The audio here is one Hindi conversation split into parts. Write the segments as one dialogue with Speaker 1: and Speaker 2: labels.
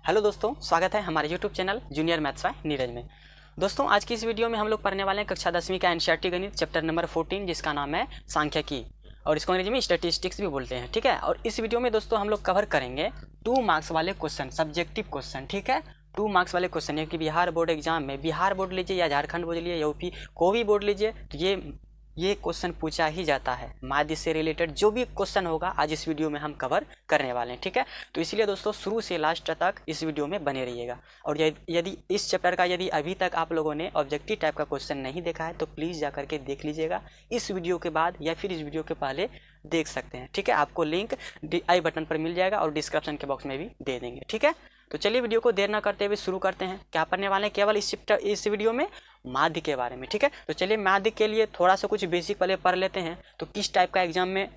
Speaker 1: हेलो दोस्तों, स्वागत है हमारे YouTube channel junior maths by Neeraj में। दोस्तों, आज की इस वीडियो में हम लोग पढ़ने वाले हैं कक्षा 10वीं का एनसीईआरटी गणित चैप्टर नंबर 14, जिसका नाम है सांख्यिकी और इसको अंग्रेजी में स्टैटिस्टिक्स भी बोलते हैं। ठीक है, और इस वीडियो में दोस्तों हम लोग कवर करेंगे 2 मार्क्स वाले क्वेश्चन, सब्जेक्टिव क्वेश्चन। ठीक है, 2 मार्क्स वाले क्वेश्चन, यानी कि बिहार बोर्ड एग्जाम में, बिहार बोर्ड लीजिए या झारखंड बोर्ड लीजिए, यूपी कोई भी बोर्ड लीजिए, तो ये क्वेश्चन पूछा ही जाता है। माध्य से रिलेटेड जो भी क्वेश्चन होगा आज इस वीडियो में हम कवर करने वाले हैं। ठीक है, तो इसलिए दोस्तों शुरू से लास्ट तक इस वीडियो में बने रहिएगा। और यदि इस चैप्टर का यदि अभी तक आप लोगों ने ऑब्जेक्टिव टाइप का क्वेश्चन नहीं देखा है तो प्लीज़ जा करके देख लीजिएगा इस वीडियो के बाद या फिर इस वीडियो के पहले देख सकते हैं। ठीक है, आपको लिंक आई बटन पर मिल जाएगा और डिस्क्रिप्शन के बॉक्स में भी दे देंगे। ठीक है, तो चलिए वीडियो को देर ना करते हुए शुरू करते हैं। क्या पढ़ने वाले हैं केवल इस वीडियो में माध्य के बारे में। ठीक है, तो चलिए माध्य के लिए थोड़ा सा कुछ बेसिक पहले पढ़ लेते हैं। तो किस टाइप का एग्जाम में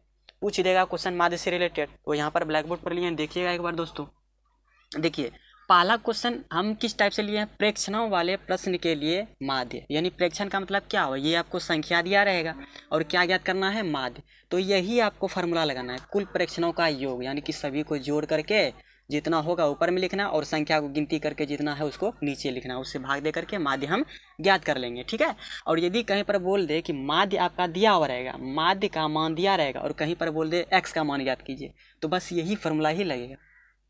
Speaker 1: पूछ देगा क्वेश्चन माध्य से रिलेटेड, तो यहाँ पर ब्लैक बोर्ड पर लिए हैं, देखिएगा एक बार दोस्तों। देखिए पहला क्वेश्चन हम किस टाइप से लिए हैं, प्रेक्षणों वाले प्रश्न के लिए माध्य, यानी प्रेक्षण का मतलब क्या हो, ये आपको संख्या दिया रहेगा और क्या ज्ञात करना है, माध्य। तो यही आपको फार्मूला लगाना है, कुल प्रेक्षणों का योग, यानी कि सभी को जोड़ करके जितना होगा ऊपर में लिखना और संख्या को गिनती करके जितना है उसको नीचे लिखना, उससे भाग दे करके माध्य हम ज्ञात कर लेंगे। ठीक है, और यदि कहीं पर बोल दे कि माध्य आपका दिया हुआ रहेगा, माध्य का मान दिया रहेगा, और कहीं पर बोल दे x का मान ज्ञात कीजिए, तो बस यही फार्मूला ही लगेगा।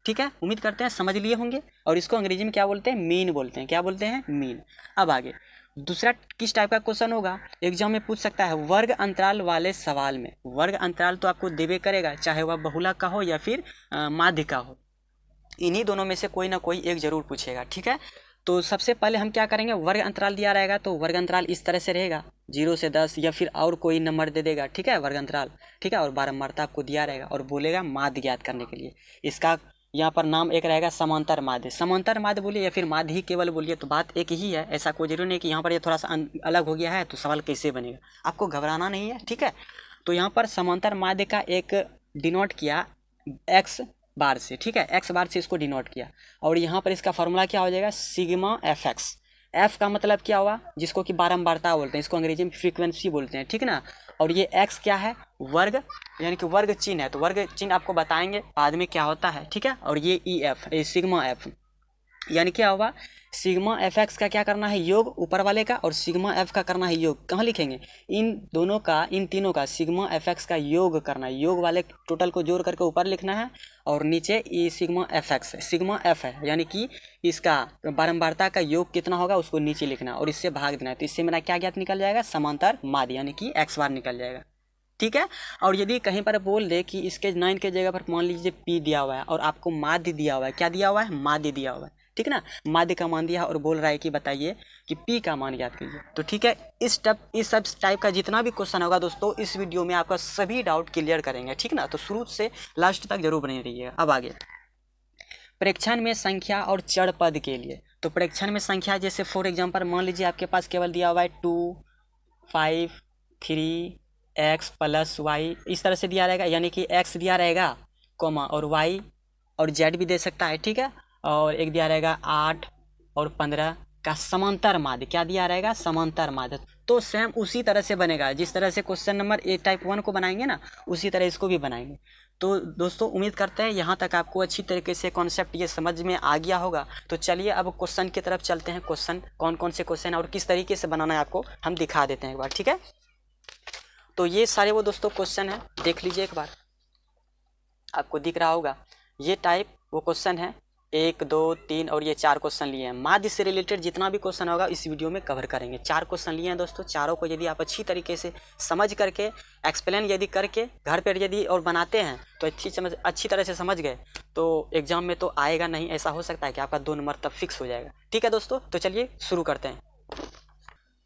Speaker 1: ठीक है, उम्मीद करते हैं समझ लिए होंगे। और इसको अंग्रेजी में क्या बोलते हैं, मीन बोलते हैं। क्या बोलते हैं, मीन। अब आगे दूसरा किस टाइप का क्वेश्चन होगा, एग्जाम में पूछ सकता है वर्ग अंतराल वाले सवाल में। वर्ग अंतराल तो आपको देवे करेगा, चाहे वह बहुलक का हो या फिर माध्य का हो, इन्हीं दोनों में से कोई ना कोई एक जरूर पूछेगा। ठीक है, तो सबसे पहले हम क्या करेंगे, वर्ग अंतराल दिया रहेगा तो वर्ग अंतराल इस तरह से रहेगा 0 से 10 या फिर और कोई नंबर दे देगा। ठीक है, वर्ग अंतराल। ठीक है, और बारंबारता आपको दिया रहेगा और बोलेगा माध्य ज्ञात करने के लिए। इसका यहाँ पर नाम एक रहेगा समांतर माध्य। समांतर माध्य बोलिए या फिर माध्य ही केवल बोलिए, तो बात एक ही है। ऐसा कोई जरूरी नहीं कि यहाँ पर ये थोड़ा सा अलग हो गया है तो सवाल कैसे बनेगा, आपको घबराना नहीं है। ठीक है, तो यहाँ पर समांतर माध्य का एक डिनोट किया एक्स बार से। ठीक है, एक्स बार से इसको डिनोट किया, और यहाँ पर इसका फॉर्मूला क्या हो जाएगा, सिग्मा एफ एक्स। एफ का मतलब क्या हुआ, जिसको कि बारंबारता बोलते हैं, इसको अंग्रेजी में फ्रीक्वेंसी बोलते हैं। ठीक है ना, और ये एक्स क्या है, वर्ग, यानी कि वर्ग चिन्ह है, तो वर्ग चिन्ह आपको बताएंगे बाद में क्या होता है। ठीक है, और ये ई एफ, ये सिग्मा एफ, यानी क्या होगा, सिग्मा एफ एक्स का क्या करना है, योग ऊपर वाले का, और सिग्मा एफ का करना है योग। कहाँ लिखेंगे, इन दोनों का, इन तीनों का सिग्मा एफ एक्स का योग करना है। योग वाले टोटल को जोड़ करके ऊपर लिखना है, और नीचे ये सिग्मा एफ एक्स है, सिग्मा एफ है, यानी कि इसका बारंबारता का योग कितना होगा उसको नीचे लिखना और इससे भाग देना है। तो इससे मेरा क्या ज्ञात निकल जाएगा, समांतर माध्य, यानी कि एक्स बार निकल जाएगा। ठीक है, और यदि कहीं पर बोल दे कि इसके 9 के जगह पर मान लीजिए पी दिया हुआ है और आपको माध्य दिया हुआ है, क्या दिया हुआ है, माध्य दिया हुआ है। ठीक है ना, माध्य का मान दिया और बोल रहा है कि बताइए कि पी का मान याद कीजिए, तो ठीक है, इस सब टाइप का जितना भी क्वेश्चन होगा दोस्तों इस वीडियो में आपका सभी डाउट क्लियर करेंगे। ठीक ना, तो शुरू से लास्ट तक जरूर बने रहिएगा। अब आगे प्रेक्षण में संख्या और चर पद के लिए, तो प्रेक्षण में संख्या जैसे फॉर एग्जाम्पल मान लीजिए आपके पास केवल दिया हुआ है 2, 5, 3, x + y, इस तरह से दिया रहेगा, यानी कि x दिया रहेगा कोमा और y और z भी दे सकता है। ठीक है, और एक दिया रहेगा 8 और 15 का समांतर माध्य, क्या दिया रहेगा, समांतर माध्य। तो सेम उसी तरह से बनेगा जिस तरह से क्वेश्चन नंबर ए टाइप 1 को बनाएंगे ना, उसी तरह इसको भी बनाएंगे। तो दोस्तों उम्मीद करते हैं यहाँ तक आपको अच्छी तरीके से कॉन्सेप्ट ये समझ में आ गया होगा। तो चलिए अब क्वेश्चन की तरफ चलते हैं। क्वेश्चन कौन कौन से क्वेश्चन है और किस तरीके से बनाना है आपको हम दिखा देते हैं एक बार। ठीक है, तो ये सारे वो दोस्तों क्वेश्चन है, देख लीजिए एक बार, आपको दिख रहा होगा। ये टाइप वो क्वेश्चन है 1, 2, 3 और ये 4 क्वेश्चन लिए हैं। माध्य से रिलेटेड जितना भी क्वेश्चन होगा इस वीडियो में कवर करेंगे। 4 क्वेश्चन लिए हैं दोस्तों, चारों को यदि आप अच्छी तरीके से समझ करके एक्सप्लेन यदि करके घर पर यदि और बनाते हैं तो अच्छी तरह से समझ गए तो एग्जाम में तो आएगा नहीं, ऐसा हो सकता है कि आपका 2 नंबर तब फिक्स हो जाएगा। ठीक है दोस्तों, तो चलिए शुरू करते हैं।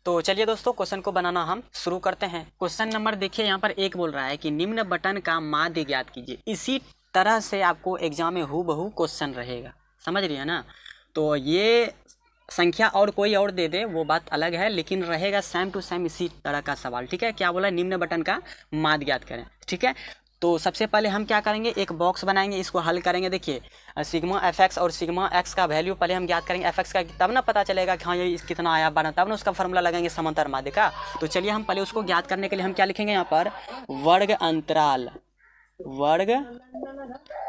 Speaker 1: तो चलिए दोस्तों क्वेश्चन को बनाना हम शुरू करते हैं। क्वेश्चन नंबर देखिए यहाँ पर 1 बोल रहा है कि निम्न बटन का माध्य ज्ञात कीजिए। इसी तरह से आपको एग्जाम में हूबहू क्वेश्चन रहेगा, समझ रही है ना। तो ये संख्या और कोई और दे दे वो बात अलग है, लेकिन रहेगा सेम टू सेम इसी तरह का सवाल। ठीक है, क्या बोला, निम्न बटन का माध्य ज्ञात करें। ठीक है, तो सबसे पहले हम क्या करेंगे, एक बॉक्स बनाएंगे, इसको हल करेंगे। देखिए सिग्मा एफ एक्स और सिग्मा एक्स का वैल्यू पहले हम ज्ञात करेंगे, एफ एक्स का, तब ना पता चलेगा कि हाँ ये कितना आया 12, तब ना उसका फॉर्मूला लगाएंगे समांतर माध्य का। तो चलिए हम पहले उसको ज्ञात करने के लिए हम क्या लिखेंगे यहाँ पर, वर्ग अंतराल, वर्ग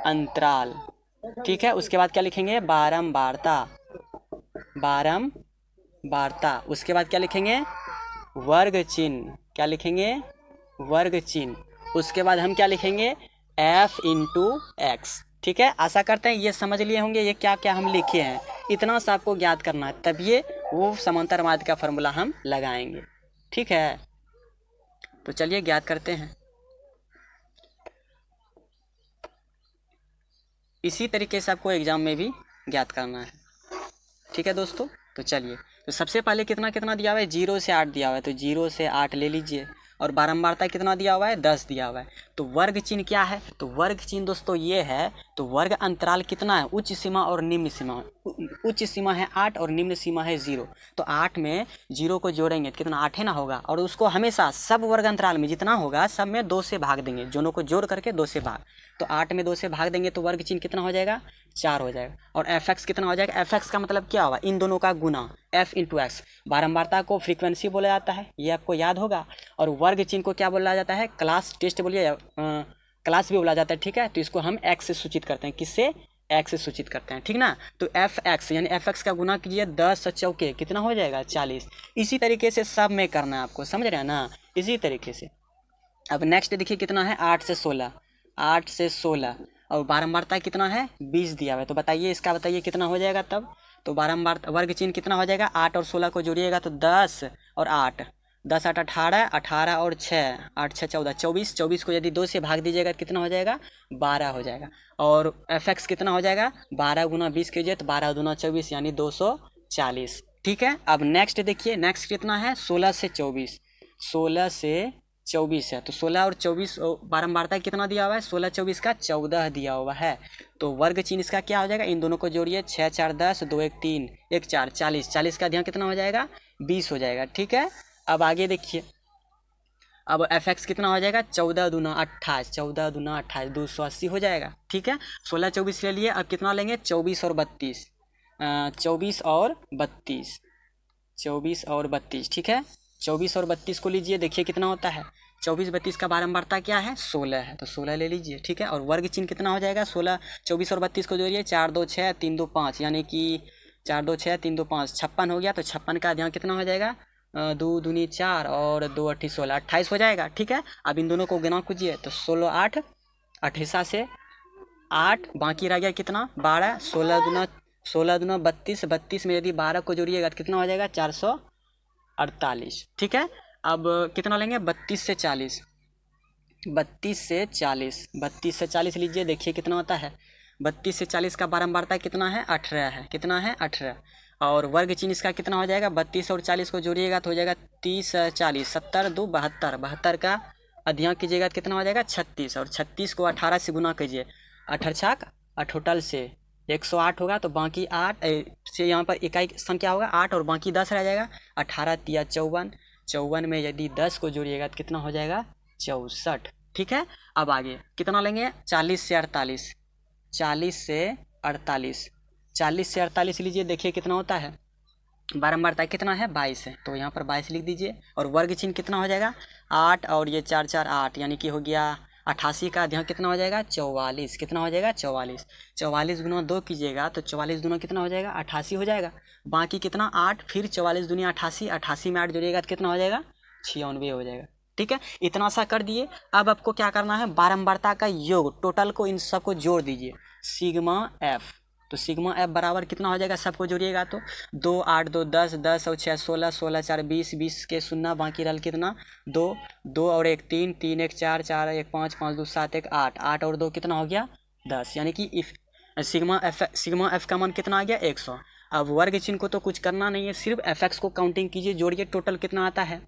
Speaker 1: अंतराल ठीक है। उसके बाद क्या लिखेंगे, बारंबारता, बारंबारता। उसके बाद क्या लिखेंगे, वर्ग चिन्ह, क्या लिखेंगे, वर्ग चिन्ह। उसके बाद हम क्या लिखेंगे, f इंटू एक्स। ठीक है, आशा करते हैं ये समझ लिए होंगे ये क्या क्या हम लिखे हैं। इतना सा आपको ज्ञात करना है, तब ये वो समांतर माध्य का फॉर्मूला हम लगाएंगे। ठीक है, तो चलिए ज्ञात करते हैं। इसी तरीके से आपको एग्जाम में भी ज्ञात करना है। ठीक है दोस्तों, तो चलिए, तो सबसे पहले कितना कितना दिया हुआ है, 0 से 8 दिया हुआ है, तो 0 से 8 ले लीजिए। और बारंबारता कितना दिया हुआ है, 10 दिया हुआ है। तो वर्ग चिन्ह क्या है, तो वर्ग चिन्ह दोस्तों ये है, तो वर्ग अंतराल कितना है, उच्च सीमा और निम्न सीमा। उच्च सीमा है 8 और निम्न सीमा है 0। तो 8 में 0 को जोड़ेंगे तो कितना, 8 है ना होगा। और उसको हमेशा सब वर्ग अंतराल में जितना होगा सब में 2 से भाग देंगे, दोनों को जोड़ करके 2 से भाग। तो 8 में 2 से भाग देंगे तो वर्ग चिन्ह कितना हो जाएगा, 4 हो जाएगा। और एफ एक्स कितना हो जाएगा, एफ एक्स का मतलब क्या होगा, इन दोनों का गुना, एफ इंटू एक्स। बारंबारता को फ्रीक्वेंसी बोला जाता है, ये आपको याद होगा। और वर्ग चिन्ह को क्या बोला जाता है, क्लास टेस्ट बोलिए, क्लास भी बोला जाता है। ठीक है, तो इसको हम एक्स से सूचित करते हैं, किससे, एक्स से सूचित करते हैं। ठीक ना, तो एफ एक्स यानी एफ एक्स का गुना कीजिए 10 चौके कितना हो जाएगा, 40। इसी तरीके से सब में करना है आपको, समझ रहे हैं ना, इसी तरीके से। अब नेक्स्ट देखिए कितना है, 8 से 16, 8 से 16। और बारंबारता कितना है, 20 दिया हुआ है। तो बताइए इसका, बताइए कितना हो जाएगा तब। तो बारंबार वर्ग चिन्ह कितना हो जाएगा, 8 और 16 को जोड़िएगा तो 10 और 8, 10 8 18, 18 और 6, 8 6 14, 24, 24 को यदि 2 से भाग दीजिएगा कितना हो जाएगा, 12 हो जाएगा। और एफ एक्स कितना हो जाएगा, 12 गुना 20 कीजिए तो 12 दूना 24 यानी 240। ठीक है, अब नेक्स्ट देखिए, नेक्स्ट कितना है, 16 से 24, 16 से 24 है। तो 16 और 24 बारंबारता कितना दिया हुआ है, 16 24 का 14 दिया हुआ है। तो वर्ग चिन्ह इसका क्या हो जाएगा, इन दोनों को जोड़िए, 6 4 10, 2 1 3, 1 4, 40, 40 का ध्यान कितना हो जाएगा, 20 हो जाएगा। ठीक है, अब आगे देखिए, अब एफ एक्स कितना हो जाएगा, 14 दूना 28, 14 दूना 28, 280 हो जाएगा। ठीक है, 16 24 ले लिए, अब कितना लेंगे, 24 और 32, 24 और 32, 24 और 32। ठीक है, 24 और 32 को लीजिए, देखिए कितना होता है, 24 32 का बारंबारता क्या है, 16 है, तो 16 ले लीजिए। ठीक है, और वर्ग चिन्ह कितना हो जाएगा, 16 24 और 32 को जोड़िए, 4 2 6 3 2 5, यानी कि 4 2 6 3 2 5, 56 हो गया। तो 56 का ध्यान कितना हो जाएगा, 2 दूनी 4 और 2 8 16, 28 हो जाएगा। ठीक है, अब इन दोनों को गुना कीजिए तो 16 8, 28 से 8, बाकी रह गया कितना, 12, 16 दूना 32, 32 में यदि 12 को जोड़िएगा तो कितना हो जाएगा, 448। ठीक है, अब कितना लेंगे, 32 से 40, 32 से 40, 32 से 40 लीजिए, देखिए कितना होता है, 32 से 40 का बारंबारता कितना है, 18 है, कितना है, 18। और वर्ग चिन्ह इसका कितना हो जाएगा, 32 और 40 को जोड़िएगा तो हो जाएगा 30 40, 70 2 72, 72 का अध्ययन कीजिएगा तो कितना हो जाएगा, 36। और 36 को 18 से गुना कीजिए, 18 छाक अठोटल से 108 होगा। तो बाकी 8 से यहाँ पर इकाई संख्या होगा 8 और बाकी 10 रह जाएगा, 18 तिया 54, 54 में यदि 10 को जोड़िएगा तो कितना हो जाएगा, 64। ठीक है, अब आगे कितना लेंगे, 40 से 48, 40 से 48, 40 से 48 लीजिए, देखिए कितना होता है, बारंबारता कितना है, 22 है, तो यहाँ पर 22 लिख दीजिए। और वर्ग चिन्ह कितना हो जाएगा, 8 और ये 4 4 8, यानी कि हो गया 88 का अध्ययन कितना हो जाएगा, 44, कितना हो जाएगा, 44, 44 गुना 2 कीजिएगा तो 44 गुना कितना हो जाएगा, 88 हो जाएगा। बाकी कितना 8, फिर 44 दुनिया 88, 88 में 8 जोड़िएगा तो कितना हो जाएगा, 96 हो जाएगा। ठीक है, इतना सा कर दिए। अब आपको क्या करना है, बारंबारता का योग, टोटल को इन सबको जोड़ दीजिए, सिग्मा एफ। तो सिग्मा एफ बराबर कितना हो जाएगा, सबको जोड़िएगा तो 2 8 2 10, 10 और 6 16, 16 4 20, 20 के शून्य, बाकी रल कितना 2, 2 और 1 3, 3 1 4, 4 1 5, 5 2 7 1 8, 8 और 2 कितना हो गया 10, यानी कि इफ सिग्मा एफ का मान कितना आ गया 100। अब वर्ग चिन्ह को तो कुछ करना नहीं है, सिर्फ एफ एक्स को काउंटिंग कीजिए, जोड़िए, टोटल कितना आता है,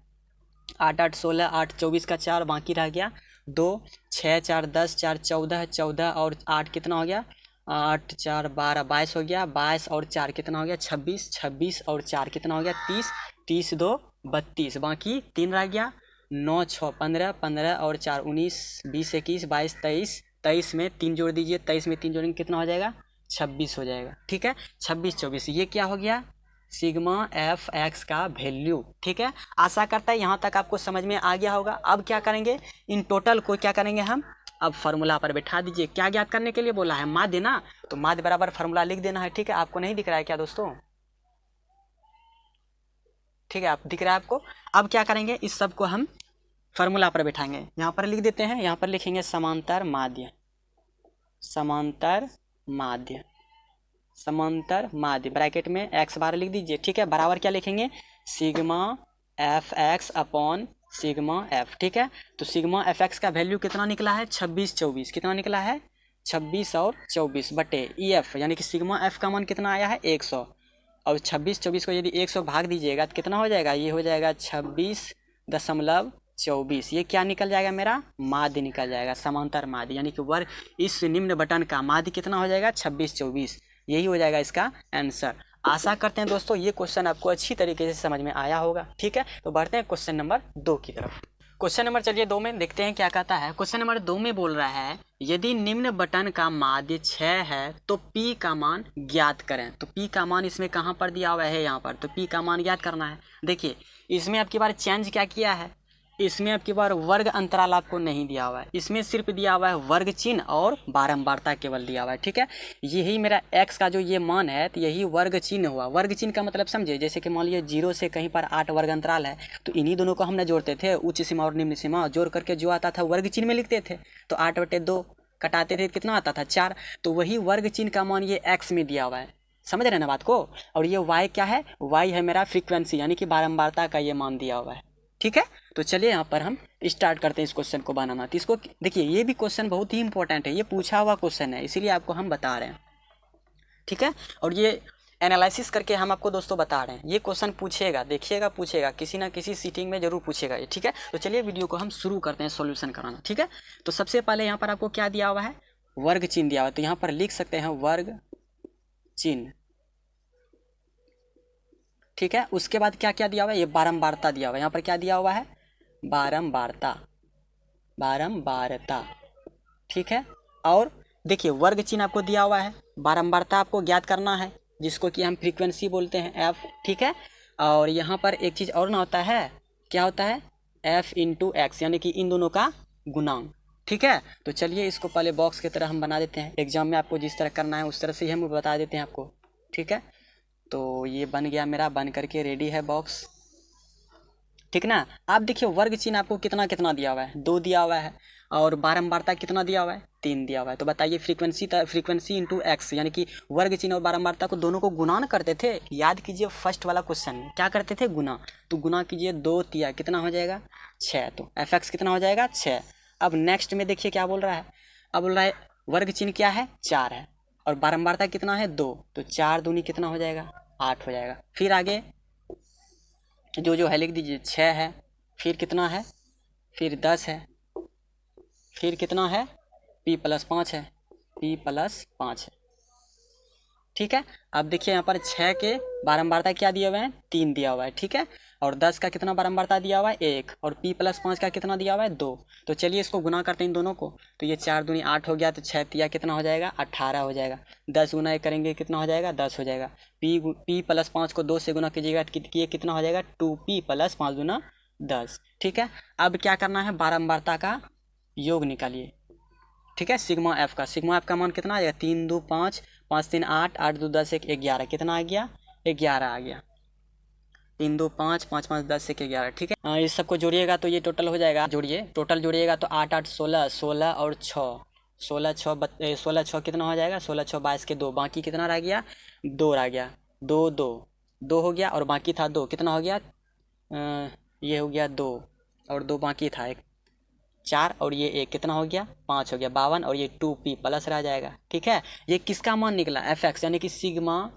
Speaker 1: 8 8 16, 8 24 का 4, बाकी रह गया 2, 6 4 10, 4 14, 14 और 8 कितना हो गया, 8 4 12, 22 हो गया, 22 और 4 कितना हो गया 26, 26 और 4 कितना हो गया 30, 30 2 32, बाकी 3 रह गया, 9 6 15, 15 और 4 19, 20 21 22 23, 23 में 3 जोड़ दीजिए, 23 में 3 जोड़ेंगे कितना हो जाएगा, 26 हो जाएगा। ठीक है, 26 24, ये क्या हो गया, सिग्मा एफ एक्स का वैल्यू। ठीक है, आशा करता है यहाँ तक आपको समझ में आ गया होगा। अब क्या करेंगे, इन टोटल को क्या करेंगे हम, अब फार्मूला पर बैठा दीजिए। क्या ज्ञात करने के लिए बोला है? माध्य ना, तो माध्य बराबर फार्मूला लिख देना है। ठीक है, आपको नहीं दिख रहा है क्या दोस्तों? ठीक है, आप दिख रहा है आपको। अब क्या करेंगे, इस सब को हम फार्मूला पर बैठाएंगे। यहाँ पर लिख देते हैं, यहाँ पर लिखेंगे समांतर माध्य, समांतर माध्य, समांतर माध्य ब्रैकेट में x बार लिख दीजिए। ठीक है, बराबर क्या लिखेंगे? Sigma F x upon sigma F. ठीक है, तो सिग्मा एफ एक्स का वैल्यू कितना निकला है? 26 24। कितना निकला है? 26 और 24 बटे ई एफ, यानी कि सिग्मा एफ का मान कितना आया है? 100। और 26 24 को यदि 100 भाग दीजिएगा तो कितना हो जाएगा? ये हो जाएगा 26.24। ये क्या निकल जाएगा? मेरा माध्य निकल जाएगा, समांतर माध्य, यानी कि वर्ग इस निम्न बटन का माध्य कितना हो जाएगा? 26 24। यही हो जाएगा इसका आंसर। आशा करते हैं दोस्तों ये क्वेश्चन आपको अच्छी तरीके से समझ में आया होगा। ठीक है, तो बढ़ते हैं क्वेश्चन नंबर 2 की तरफ। क्वेश्चन नंबर चलिए 2 में देखते हैं क्या कहता है। क्वेश्चन नंबर 2 में बोल रहा है यदि निम्न बटन का माध्य 6 है तो P का मान ज्ञात करें। तो P का मान इसमें कहाँ पर दिया हुआ है? यहाँ पर। तो P का मान ज्ञात करना है। देखिए इसमें आपकी बार चेंज क्या किया है, इसमें आपकी बार वर्ग अंतराल आपको नहीं दिया हुआ है, इसमें सिर्फ दिया हुआ है वर्ग चिन्ह और बारंबारता केवल दिया हुआ है। ठीक है, यही मेरा x का जो ये मान है तो यही वर्ग चिन्ह हुआ। वर्ग चिन्ह का मतलब समझे, जैसे कि मान लीजिए 0 से कहीं पर 8 वर्ग अंतराल है तो इन्हीं दोनों को हमने जोड़ते थे, उच्च सीमा और निम्न सीमा जोड़ करके जो आता था वर्ग चिन्ह में लिखते थे। तो 8/2 कटाते थे, कितना आता था? 4। तो वही वर्ग चिन्ह का मान ये x में दिया हुआ है। समझ रहे ना बात को? और ये y क्या है? y है मेरा फ्रीक्वेंसी, यानी कि बारंबारता का ये मान दिया हुआ है। ठीक है, तो चलिए यहाँ पर हम स्टार्ट करते हैं इस क्वेश्चन को बनाना। तो इसको देखिए, ये भी क्वेश्चन बहुत ही इंपॉर्टेंट है, ये पूछा हुआ क्वेश्चन है, इसीलिए आपको हम बता रहे हैं। ठीक है, और ये एनालिसिस करके हम आपको दोस्तों बता रहे हैं। ये क्वेश्चन पूछेगा, देखिएगा पूछेगा, किसी ना किसी सीटिंग में जरूर पूछेगा ये। ठीक है, तो चलिए वीडियो को हम शुरू करते हैं सॉल्यूशन कराना। ठीक है, तो सबसे पहले यहाँ पर आपको क्या दिया हुआ है? वर्ग चिन्ह दिया हुआ है। तो यहाँ पर लिख सकते हैं वर्ग चिन्ह। ठीक है, उसके बाद क्या क्या दिया हुआ है? ये बारंबारता दिया हुआ है। यहाँ पर क्या दिया हुआ है? बारंबारता, बारंबारता। ठीक है, और देखिए वर्ग चिन्ह आपको दिया हुआ है, बारंबारता आपको ज्ञात करना है, जिसको कि हम फ्रीक्वेंसी बोलते हैं f। ठीक है, और यहाँ पर एक चीज़ और ना होता है, क्या होता है? f इंटू एक्स, यानी कि इन दोनों का गुणांक। ठीक है, तो चलिए इसको पहले बॉक्स की तरह हम बना देते हैं। एग्जाम में आपको जिस तरह करना है उस तरह से ही हम बता देते हैं आपको। ठीक है, तो ये बन गया मेरा, बन करके रेडी है बॉक्स। ठीक ना, आप देखिए वर्ग चिन्ह आपको कितना कितना दिया हुआ है? 2 दिया हुआ है, और बारंबारता कितना दिया हुआ है? 3 दिया हुआ है। तो बताइए फ्रीक्वेंसी इंटू एक्स, यानी कि वर्ग चिन्ह और बारंबारता को दोनों को गुणा करते थे। याद कीजिए फर्स्ट वाला क्वेश्चन क्या करते थे? गुना। तो गुना कीजिए, 2 तिया कितना हो जाएगा? 6। तो एफ एक्स कितना हो जाएगा? 6। अब नेक्स्ट में देखिए क्या बोल रहा है, अब बोल रहा है वर्ग चिन्ह क्या है? 4 है, और बारंबारता कितना है? 2। तो 4 दूनी कितना हो जाएगा? 8 हो जाएगा। फिर आगे जो है लिख दीजिए, 6 है, फिर कितना है? फिर 10 है, फिर कितना है? p+5 है, p+5 है। ठीक है, अब देखिए यहाँ पर 6 के बारंबारता क्या दिया हुआ है? 3 दिया हुआ है। ठीक है, और 10 का कितना बारंबारता दिया हुआ है? 1, और p+5 का कितना दिया हुआ है? 2। तो चलिए इसको गुना करते हैं इन दोनों को। तो ये 4 दूनी 8 हो गया, तो 6 तिया कितना हो जाएगा? 18 हो जाएगा। 10 गुना करेंगे कितना हो जाएगा? 10 हो जाएगा। p+5 को 2 से गुना कीजिएगा तो ये कितना हो जाएगा? 2p+5 दूना 10। ठीक है, अब क्या करना है? बारंबारता का योग निकालिए। ठीक है, सिग्मा एफ का मान कितना आ जाएगा? 3 2 5, 5 3 8, 8 2 10, 1 11। कितना आ गया? 11 आ गया। 3 2 5, 5 5 10, 1 11। ठीक है, इस सबको जोड़िएगा तो ये टोटल हो जाएगा। जोड़िए, टोटल जोड़िएगा तो 8 8 16, 16 और 6, 16 6 कितना हो जाएगा? 16 6 22 के 2, बाकी कितना रह गया? 2 रह गया। 2 2 2 हो गया, और बाकी था 2, कितना हो गया? ये हो गया 2, और 2 बाकी था 1, 4, और ये 1 कितना हो गया? 5 हो गया। 52, और ये 2p प्लस रह जाएगा। ठीक है, ये किसका मान निकला? एफ एक्स, यानी कि सिग्मा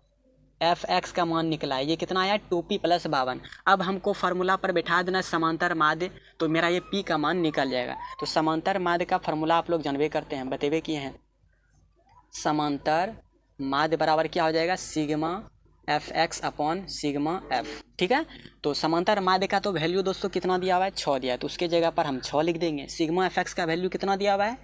Speaker 1: एफ एक्स का मान निकला है। ये कितना आया? 2p + 52। अब हमको फार्मूला पर बैठा देना समांतर माध्य, तो मेरा ये p का मान निकल जाएगा। तो समांतर माध्य का फार्मूला आप लोग जानबे करते हैं, बतेबे किए हैं। समांतर माध्य बराबर क्या हो जाएगा? Sigma F x upon sigma F. ठीक है, तो समांतर माध्य का तो वैल्यू दोस्तों कितना दिया हुआ है? 6 दिया है, तो उसके जगह पर हम 6 लिख देंगे। सिग्मा एफ एक्स का वैल्यू कितना दिया हुआ है?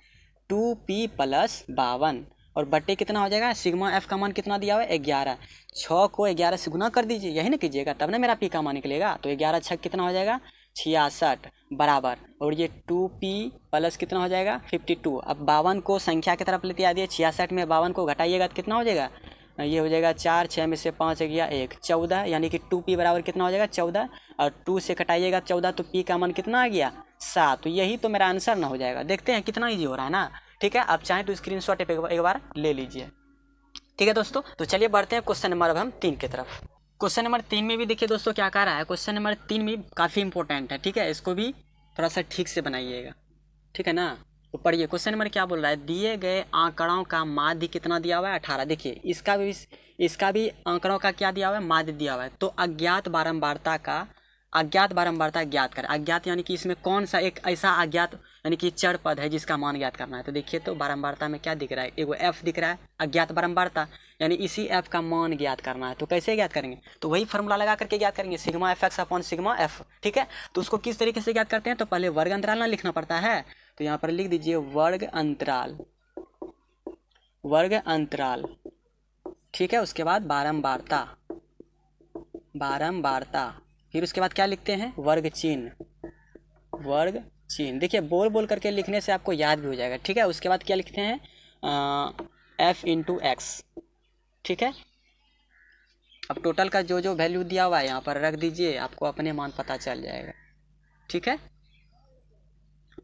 Speaker 1: 2p + 52, और बट्टे कितना हो जाएगा? सिग्मा एफ का मान कितना दिया हुआ है? 11। 6 को 11 से गुना कर दीजिए, यही ना कीजिएगा, तब ना मेरा p का मान निकलेगा। तो 11 6 कितना हो जाएगा? 66 बराबर, और ये 2p प्लस कितना हो जाएगा 52। अब 52 को संख्या की तरफ लेते आ दिए, 66 में 52 को घटाइएगा तो कितना हो जाएगा, ये हो जाएगा 4, 6 में से 5 गया 1, 14, यानी कि 2p बराबर कितना हो जाएगा 14, और 2 से घटाइएगा 14 तो p का मान कितना आ गया 7। तो यही तो मेरा आंसर ना हो जाएगा। देखते हैं कितना ईजी हो रहा है ना। ठीक है, आप चाहें तो स्क्रीनशॉट एक बार ले लीजिए। ठीक है दोस्तों, तो चलिए बढ़ते हैं क्वेश्चन नंबर अब हम 3 की तरफ। क्वेश्चन नंबर 3 में भी देखिए दोस्तों क्या कह रहा है। क्वेश्चन नंबर 3 भी काफ़ी इंपॉर्टेंट है। ठीक है, इसको भी थोड़ा सा ठीक से बनाइएगा। ठीक है ना, तो पढ़िए क्वेश्चन नंबर क्या बोल रहा है। दिए गए आंकड़ों का माध्य कितना दिया हुआ है 18। देखिए इसका भी आंकड़ों का क्या दिया हुआ है, माध्य दिया हुआ है। तो अज्ञात बारंबारता ज्ञात करें। अज्ञात यानी कि इसमें कौन सा एक ऐसा अज्ञात यानी कि चर पद है जिसका मान ज्ञात करना है। तो देखिए तो बारंबारता में क्या दिख रहा है, एगो एफ दिख रहा है, अज्ञात बारंबारता, यानी इसी एफ का मान ज्ञात करना है। तो कैसे ज्ञात करेंगे, तो वही फॉर्मूला लगा करके ज्ञात करेंगे, sigma F x upon sigma F. ठीक है, तो उसको किस तरीके से ज्ञात करते हैं, तो पहले वर्ग अंतराल ना लिखना पड़ता है। तो यहाँ पर लिख दीजिए वर्ग अंतराल। ठीक है, उसके बाद बारंबारता, फिर उसके बाद क्या लिखते हैं, वर्ग चिन्ह। देखिए बोल करके लिखने से आपको याद भी हो जाएगा। ठीक है, उसके बाद क्या लिखते हैं, एफ इंटू एक्स। ठीक है, अब टोटल का जो वैल्यू दिया हुआ है यहाँ पर रख दीजिए, आपको अपने मान पता चल जाएगा। ठीक है,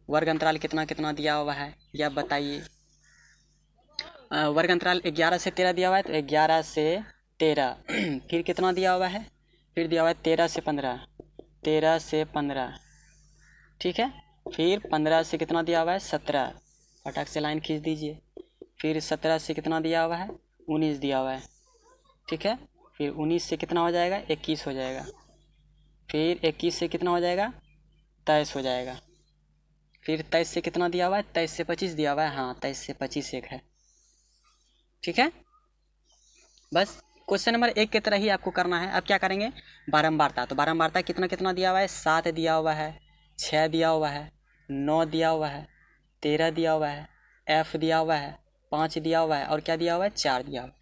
Speaker 1: वर्ग अंतराल कितना कितना दिया हुआ है यह बताइए। वर्ग अंतराल 11 से 13 दिया हुआ है, तो 11 से 13 फिर कितना दिया हुआ है, फिर दिया हुआ है 13 से 15। ठीक है, फिर 15 से कितना दिया हुआ है 17, फटाक से लाइन खींच दीजिए। फिर 17 से कितना दिया हुआ है 19 दिया हुआ है। ठीक है, फिर 19 से कितना हो जाएगा 21 हो जाएगा। फिर 21 से कितना हो जाएगा 23 हो जाएगा। फिर 23 से कितना दिया हुआ है, 23 से 25 दिया हुआ है, हाँ 23 से 25 एक है। ठीक है, बस क्वेश्चन नंबर 1 की तरह ही आपको करना है। अब क्या करेंगे, बारंबारता। तो बारंबारता कितना कितना दिया हुआ है, 7 दिया हुआ है, 6 दिया हुआ है, 9 दिया हुआ है, 13 दिया हुआ है, एफ दिया हुआ है, 5 दिया हुआ है, और क्या दिया हुआ है 4 दिया हुआ है।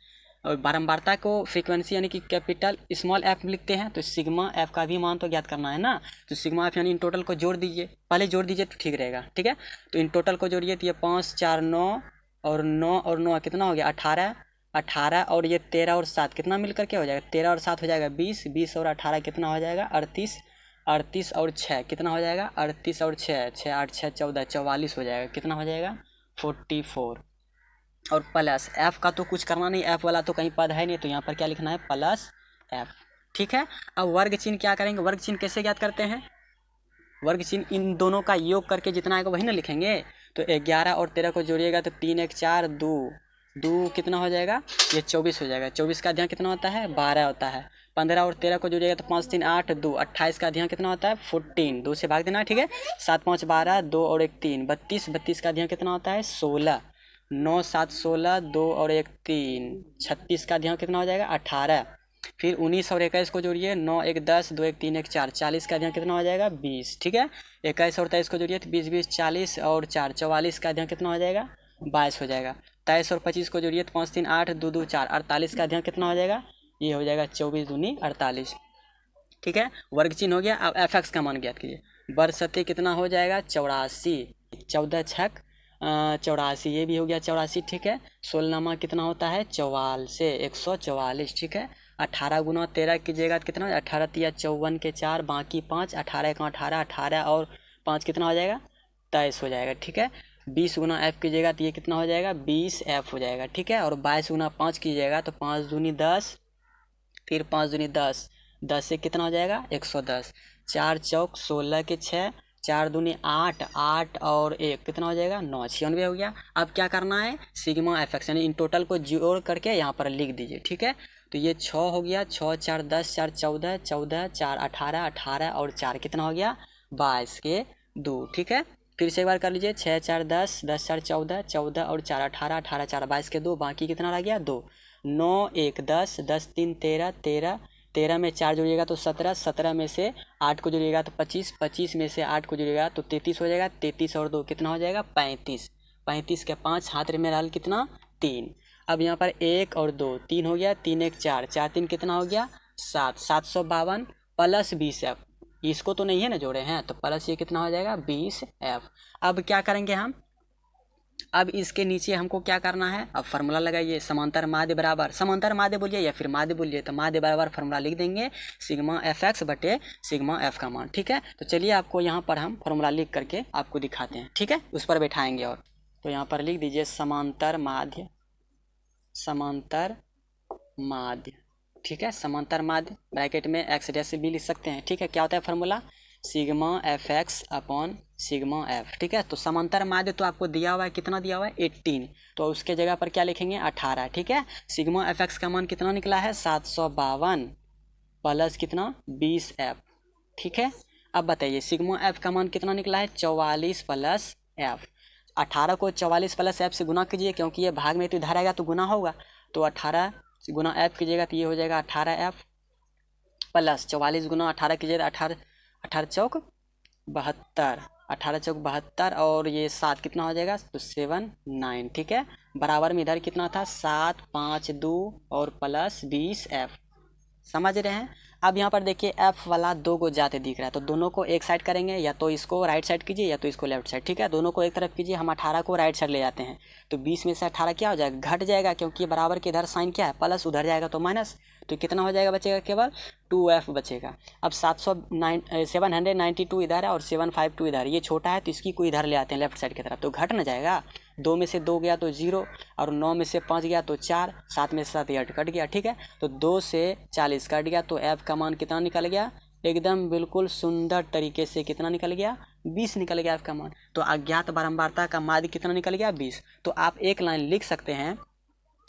Speaker 1: और बारंबारता को फ्रीक्वेंसी यानी कि कैपिटल स्मॉल एफ लिखते हैं। तो सिग्मा एफ का भी मान तो ज्ञात करना है ना। तो सिग्मा एफ यानी इन टोटल को जोड़ दीजिए, पहले जोड़ दीजिए तो ठीक रहेगा। ठीक है, तो इन टोटल को जोड़िए, तो ये 5, 4, 9 और 9 कितना हो गया 18 और ये 13 और 7 कितना मिलकर के हो जाएगा, 13 और 7 हो जाएगा 20 और 18 कितना हो जाएगा 38 और 6 कितना हो जाएगा 38 और 6 8 6 14 44 हो जाएगा। कितना हो जाएगा 44। और प्लस एफ का तो कुछ करना नहीं, एफ वाला तो कहीं पद है नहीं, तो यहाँ पर क्या लिखना है प्लस एफ। ठीक है, अब वर्ग चिन्ह क्या करेंगे, वर्ग चिन्ह कैसे ज्ञात करते हैं, वर्ग चिन्ह इन दोनों का योग करके जितना आएगा वही ना लिखेंगे। तो 11 और 13 को जोड़िएगा तो 3 1 4 2 कितना हो जाएगा, ये 24 हो जाएगा। 24 का अध्याय कितना होता है 12 होता है। 15 और 13 को जोड़िएगा तो 5 3 8 2, 28 का अध्याय कितना होता है 14, 2 से भाग देना। ठीक है, 7 5 12, 2 और 1 3, 32 का अध्याय कितना होता है 16, 9 7 16, 2 और 1 3, 36 का अध्याय कितना हो जाएगा 18। फिर 19 और 21 को जोड़िए, 9 1 10, 2 1 3 1 4, 40 का अध्याय कितना हो जाएगा 20। ठीक है, 21 और 23 को जोड़िए तो 20 20 40 और 4, 44 का अध्याय कितना हो जाएगा 22 हो जाएगा। 23 और 25 को जोड़िए तो 5 3 8 2 2 4, 48 का अध्याय कितना हो जाएगा, ये हो जाएगा 24 दूनी 48। ठीक है, वर्ग चिन्ह हो गया। अब एफ एक्स का मान ज्ञात कीजिए। बरसते कितना हो जाएगा 84, 14 छक 84, ये भी हो गया 84। ठीक है, 16 कितना होता है 44 से 144। ठीक है, 18 गुना 13 कीजिएगा तो कितना हो जाएगा 18 तिया 54 के 4, बाकी 5, 18 का 18 और 5 कितना हो जाएगा 23 हो जाएगा। ठीक है, 20 गुना एफ कीजिएगा तो ये कितना हो जाएगा 20 एफ हो जाएगा। ठीक है, और 22 गुना 5 कीजिएगा तो 5 दूनी 10, फिर 5 दूनी 10, 10 से कितना हो जाएगा 110, 4 चौक 16 के 6, 4 दूनी 8, 8 और 1 कितना हो जाएगा 9, 96 हो गया। अब क्या करना है सिग्मा एफ एक्स यानी इन टोटल को जोड़ करके यहाँ पर लिख दीजिए। ठीक है, तो ये 6 हो गया, 6 4 10, 4 14, 14 4 18, 18 और 4 कितना हो गया 22 के 2। ठीक है, फिर से एक बार कर लीजिए, 6 4 10, 10 4 14, 14 और 4 18, 18 4 22 के 2, बाकी कितना रह गया 2, 9 1 10, 10 3 13, 13 में 4 जोड़िएगा तो 17, 17 में से 8 को जोड़िएगा तो 25, 25 में से 8 को जोड़िएगा तो 33 हो जाएगा। 33 और 2 कितना हो जाएगा 35, 35 के 5 हाथ में रहल कितना 3। अब यहाँ पर 1 और 2 3 हो गया, 3 1 4, 4 3 कितना हो गया 7, 752 प्लस 20 एफ। इसको तो नहीं है ना जोड़े हैं, तो प्लस ये कितना हो जाएगा 20F। अब क्या करेंगे हम, अब इसके नीचे हमको क्या करना है, अब फार्मूला लगाइए, समांतर माध्य बराबर, समांतर माध्य बोलिए या फिर माध्य बोलिए, तो माध्य बराबर फार्मूला लिख देंगे सिग्मा FX बटे सिग्मा F का मान। ठीक है, तो चलिए आपको यहाँ पर हम फार्मूला लिख करके आपको दिखाते हैं। ठीक है, उस पर बैठाएंगे। और तो यहाँ पर लिख दीजिए समांतर माध्य, समांतर माध्य। ठीक है, समांतर माध्य ब्रैकेट में x डैश से भी लिख सकते हैं। ठीक है, क्या होता है formula, sigma FX upon sigma F। ठीक है, तो समांतर माध्य तो आपको दिया हुआ है, कितना दिया हुआ है 18, तो उसके जगह पर क्या लिखेंगे 18। ठीक है, सिग्मा FX का मान कितना निकला है 752 प्लस कितना 20F। ठीक है, अब बताइए सिग्मा F का मान कितना निकला है 44 प्लस F। 18 को 44 प्लस F से गुना कीजिए, क्योंकि ये भाग में तो इधर आएगा तो गुना होगा, तो 18 गुना F कीजिएगा तो ये हो जाएगा 18F प्लस 44 गुना 18 कीजिएगा 18 चौक 72, 18 चौक 72 और ये 7 कितना हो जाएगा तो 7 9। ठीक है, बराबर में इधर कितना था 7 5 2 और प्लस 20F। समझ रहे हैं। अब यहाँ पर देखिए F वाला 2 को जाते दिख रहा है, तो दोनों को एक साइड करेंगे, या तो इसको राइट साइड कीजिए या तो इसको लेफ्ट साइड। ठीक है, दोनों को एक तरफ कीजिए। हम 18 को राइट साइड ले जाते हैं, तो 20 में से 18 क्या हो जाएगा घट जाएगा, क्योंकि ये बराबर के इधर साइन क्या है प्लस, उधर जाएगा तो माइनस, तो कितना हो जाएगा बचेगा केवल 2F बचेगा। अब 792 इधर है और 752 इधर, ये छोटा है तो इसकी को इधर ले आते हैं लेफ्ट साइड की तरफ, तो घट ना जाएगा। 2 में से 2 गया तो 0 और 9 में से 5 गया तो 4, 7 में से 7 8 कट गया। ठीक है, तो 2 से 40 कट गया, तो F का मान कितना निकल गया, एकदम बिल्कुल सुंदर तरीके से कितना निकल गया 20 निकल गया F का मान। तो अज्ञात बारंबारता का माध्य कितना निकल गया 20। तो आप एक लाइन लिख सकते हैं,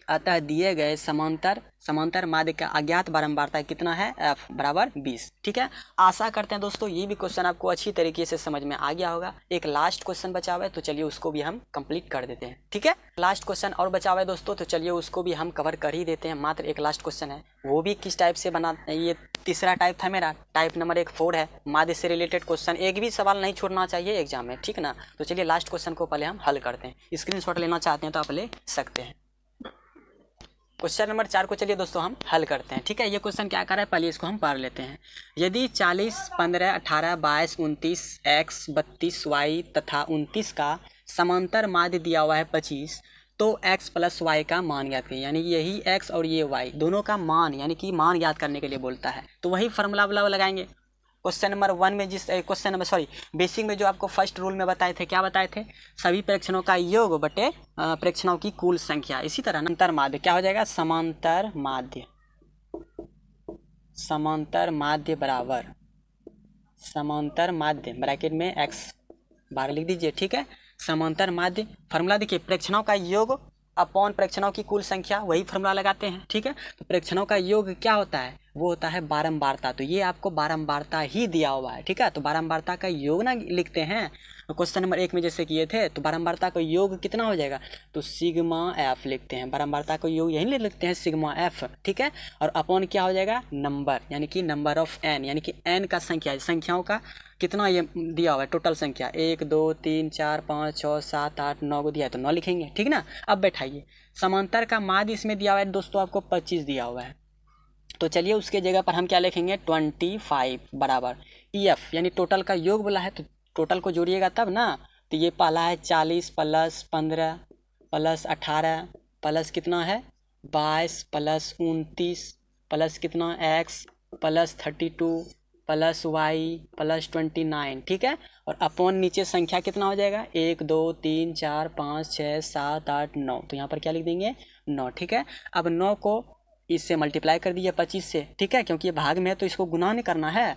Speaker 1: अतः दिए गए समांतर माध्य का अज्ञात बारंबारता कितना है F बराबर 20। ठीक है, आशा करते हैं दोस्तों ये भी क्वेश्चन आपको अच्छी तरीके से समझ में आ गया होगा। एक लास्ट क्वेश्चन बचा हुआ है, तो चलिए उसको भी हम कंप्लीट कर देते हैं। ठीक है, लास्ट क्वेश्चन और बचा हुआ है दोस्तों, तो चलिए उसको भी हम कवर कर ही देते हैं। मात्र एक लास्ट क्वेश्चन है, वो भी किस टाइप से बना, ये तीसरा टाइप था मेरा, टाइप नंबर 4 है, माध्य से रिलेटेड क्वेश्चन, एक भी सवाल नहीं छोड़ना चाहिए एग्जाम में। ठीक ना, तो चलिए लास्ट क्वेश्चन को पहले हम हल करते हैं। स्क्रीनशॉट लेना चाहते हैं तो आप ले सकते हैं। क्वेश्चन नंबर 4 को चलिए दोस्तों हम हल करते हैं। ठीक है, ये क्वेश्चन क्या कर रहा है पहले इसको हम पढ़ लेते हैं। यदि 40 15 18 22 29 x 32 y तथा 29 का समांतर माध्य दिया हुआ है 25, तो x प्लस वाई का मान ज्ञात करिए। यानी यही x और ये y दोनों का मान, यानी कि मान ज्ञात करने के लिए बोलता है, तो वही फार्मूला लगाएंगे। क्वेश्चन नंबर 1 में बेसिक में जो आपको फर्स्ट रूल में बताए थे, क्या बताए थे, सभी प्रेक्षणों का योग बटे प्रेक्षणों की कुल संख्या। इसी तरह अंतर माध्य क्या हो जाएगा, समांतर माध्य बराबर समांतर माध्य ब्रैकेट में x बार लिख दीजिए। ठीक है, समांतर माध्य फार्मूला देखिए, प्रेक्षणों का योग अपॉन प्रेक्षणों की कुल संख्या, वही फार्मूला लगाते हैं। ठीक है, तो प्रेक्षणों का योग क्या होता है, वो होता है बारंबारता, तो ये आपको बारंबारता ही दिया हुआ है। ठीक है, तो बारंबारता का योग ना लिखते हैं क्वेश्चन नंबर 1 में जैसे किए थे, तो बारंबारता का योग कितना हो जाएगा, तो सिग्मा F लिखते हैं, बारंबारता का योग यही लिखते हैं सिग्मा F। ठीक है, और अपॉन क्या हो जाएगा नंबर, यानी कि नंबर ऑफ n, यानी कि n का संख्या, संख्याओं का कितना ये दिया हुआ है टोटल संख्या, 1 2 3 4 5 6 7 8 9 को दिया है तो 9 लिखेंगे। ठीक ना, अब बैठाइए, समांतर का माध्य इसमें दिया हुआ है दोस्तों आपको 25 दिया हुआ है, तो चलिए उसके जगह पर हम क्या लिखेंगे 25 बराबर EF, यानी टोटल का योग बोला है तो टोटल को जोड़िएगा तब ना, तो ये पहला है 40 प्लस 15 प्लस 18 प्लस कितना है 22 प्लस 29 प्लस कितना x plus 32 plus y plus 29। ठीक है, और अपॉन नीचे संख्या कितना हो जाएगा 1 2 3 4 5 6 7 8 9, तो यहाँ पर क्या लिख देंगे 9। ठीक है, अब 9 को इससे मल्टीप्लाई कर दीजिए 25 से। ठीक है, क्योंकि ये भाग में है तो इसको गुना नहीं करना है,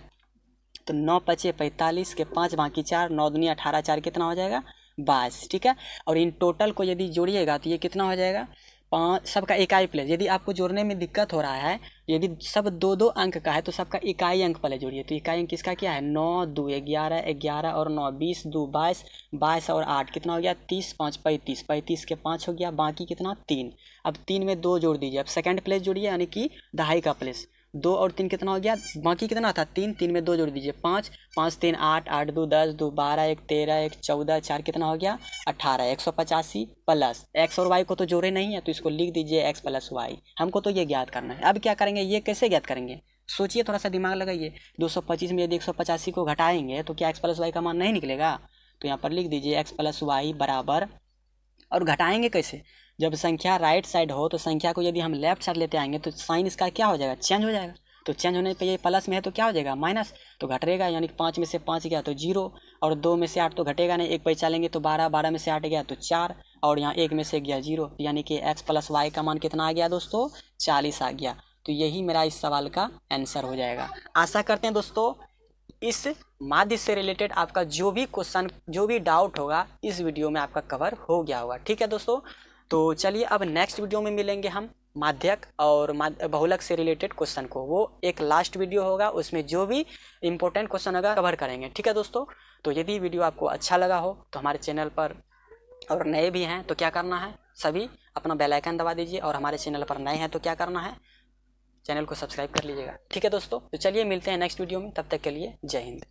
Speaker 1: तो 9 5 45 के 5 बाकी 4, 9 दूनी 18, 4 कितना हो जाएगा 22। ठीक है, और इन टोटल को यदि जोड़िएगा तो ये कितना हो जाएगा 5, सबका इकाई प्लेस। यदि आपको जोड़ने में दिक्कत हो रहा है, यदि सब 2 अंक का है तो सबका इकाई अंक पहले जोड़िए, तो इकाई अंक किसका क्या है 9 2 11 11 और 9 20 2 22 22 और 8 कितना हो गया 30 5 35 35 के 5 हो गया, बाकी कितना 3। अब 3 में 2 जोड़ दीजिए, अब सेकंड प्लेस जोड़िए, यानी कि दहाई का प्लेस, 2 और 3 कितना हो गया, बाकी कितना था 3, 3 में 2 जोड़ दीजिए 5 5 3 8 8 2 10 2 12 1 13 1 14 4 कितना हो गया 18, 185 प्लस x और y को तो जोड़े नहीं है तो इसको लिख दीजिए x प्लस वाई, हमको तो ये ज्ञात करना है। अब क्या करेंगे, ये कैसे ज्ञात करेंगे, सोचिए, थोड़ा सा दिमाग लगाइए। 225 में यदि 185 को घटाएंगे तो क्या x प्लस वाई का मान नहीं निकलेगा? तो यहाँ पर लिख दीजिए x प्लस वाई बराबर, और घटाएंगे कैसे? जब संख्या राइट साइड हो तो संख्या को यदि हम लेफ्ट साइड लेते आएंगे तो साइन इसका क्या हो जाएगा? चेंज हो जाएगा। तो चेंज होने पे ये प्लस में है तो क्या हो जाएगा? माइनस। तो घटेगा, यानी कि 5 में से 5 गया तो 0, और 2 में से 8 तो घटेगा नहीं, एक पैसा लेंगे तो 12, 12 में से 8 गया तो 4, और यहाँ 1 में से गया 0, यानी कि x प्लस वाई का मान कितना आ गया दोस्तों? 40 आ गया। तो यही मेरा इस सवाल का आंसर हो जाएगा। आशा करते हैं दोस्तों इस माध्य से रिलेटेड आपका जो भी क्वेश्चन, जो भी डाउट होगा इस वीडियो में आपका कवर हो गया होगा। ठीक है दोस्तों, तो चलिए अब नेक्स्ट वीडियो में मिलेंगे हम माध्यक और बहुलक से रिलेटेड क्वेश्चन को। वो एक लास्ट वीडियो होगा, उसमें जो भी इंपॉर्टेंट क्वेश्चन होगा कवर करेंगे। ठीक है दोस्तों, तो यदि वीडियो आपको अच्छा लगा हो तो हमारे चैनल पर, और नए भी हैं तो क्या करना है, सभी अपना बेल आइकन दबा दीजिए, और हमारे चैनल पर नए हैं तो क्या करना है, चैनल को सब्सक्राइब कर लीजिएगा। ठीक है दोस्तों, तो चलिए मिलते हैं नेक्स्ट वीडियो में, तब तक के लिए जय हिंद।